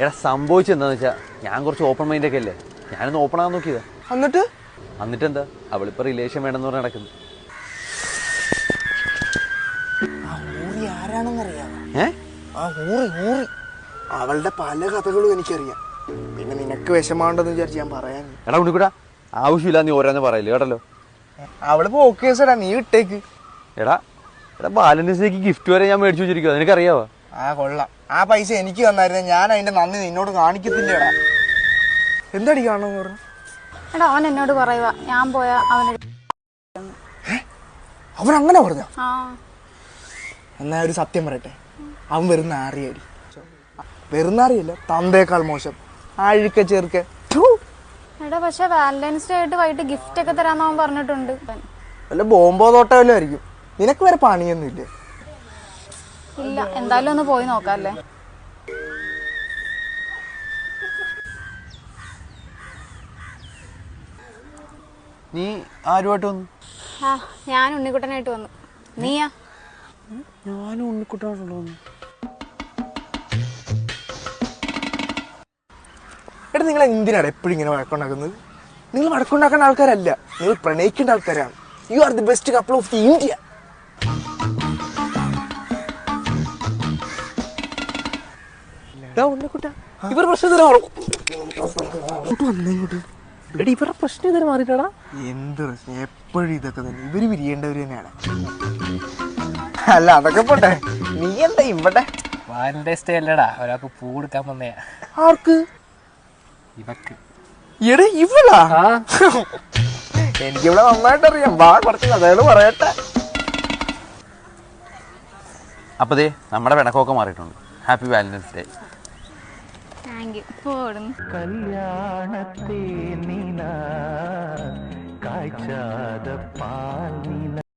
എടാ സംഭവിച്ചെന്താന്ന് വെച്ചാൽ ഞാൻ കുറച്ച് ഓപ്പൺ മൈൻഡൊക്കെ അല്ലേ, ഞാനൊന്ന് ഓപ്പൺ ആകാൻ നോക്കിയതാ. എന്നിട്ട് എന്താ, അവളിപ്പോൾ റിലേഷൻ വേണമെന്ന് പറഞ്ഞ് നടക്കുന്നു. അവളുടെ പല കഥകളും എനിക്കറിയാം. പിന്നെ നിനക്ക് വിഷമാണ്ടെന്ന് വിചാരിച്ച് ഞാൻ പറയാൻ. എടാ ഉണ്ണിക്കൂടാ, ആവശ്യമില്ല നീ ഓരോന്ന് പറയില്ല കേട്ടല്ലോ. അവളിപ്പോ ഓക്കെ സാറാ, നീ ഇട്ടേക്ക്. എടാ വാലന്റൈൻസ് ഡേക്ക് ഗിഫ്റ്റ് വരെ ഞാൻ മേടിച്ചു വെച്ചിരിക്കുക, നിനക്കറിയാവോ? കൊള്ളാം. ആ പൈസ എനിക്ക് തന്നായിരുന്നെ ഞാൻ അതിന്റെ നന്ദി നിന്നോട് കാണിക്കത്തില്ലേടാ. എന്താടി കാണുമെന്ന് പറഞ്ഞു? എടാ അവൻ എന്നോട് പറയുക ഞാൻ പോയാ അവൻ അങ്ങനെ പറഞ്ഞ? എന്നാ ഒരു സത്യം പറയട്ടെ, അവൻ വെറും നാറിയടി. വെറുന്നാറിയല്ല, തന്തേക്കാൾ മോശം. ആഴ്ക്ക ചേർക്ക. എടാ പക്ഷെ വാലന്റൈൻസ് ഡേ ആയിട്ട് വൈകിട്ട് ഗിഫ്റ്റ് ഒക്കെ തരാന്ന് അവൻ പറഞ്ഞിട്ടുണ്ട്. വല്ല ബോംബോ തോട്ടമല്ലോ ആയിരിക്കും. നിനക്ക് വരെ പണിയൊന്നും ഇല്ലേ? ഇല്ല, എന്തായാലും ഒന്ന് പോയി നോക്കാല്ലേ. നീ ആരുമായിട്ട് വന്നു? ഞാൻ ഉണ്ണിക്കുട്ടനായിട്ട് വന്നു. നീയാ? ഞാനും ഉണ്ണിക്കുട്ടനായിട്ടുള്ള വന്നു. എടാ നിങ്ങൾ എന്തിനാണ് എപ്പോഴും ഇങ്ങനെ വഴക്കുണ്ടാക്കുന്നത്? നിങ്ങൾ വഴക്കുണ്ടാക്കുന്ന ആൾക്കാരല്ല, നിങ്ങൾ പ്രണയിക്കേണ്ട ആൾക്കാരാണ്. You are the best couple of the India. ഇവരുടെ പ്രശ്നം ഇതുവരെ മാറിയിട്ടാ? എന്ത് പ്രശ്നം? എപ്പോഴും ഇതൊക്കെ തന്നെ. ഇവര് പിരിയേണ്ടവര് തന്നെയാണ്. അല്ല അതൊക്കെ പോട്ടെ, നീ എന്താ ഇവിടെ? വാലന്റൈൻസ് ഡേ അല്ലടാ, ഒരാൾക്ക് പൂ കൊടുക്കാൻ വന്നേ. ആർക്ക്? ഇവക്ക്. എടാ ഇവളാ? എനിക്കിവിടെ നന്നായിട്ട് അറിയാം. വാ കുറച്ച് കഥകള് പറയട്ടെ. അപ്പൊ ദേ നമ്മുടെ പിണക്കമൊക്കെ മാറിയിട്ടുണ്ട്. Happy Valentine's day. കല്യാണത്തെ നിന കാഴ്ചാത പാൽ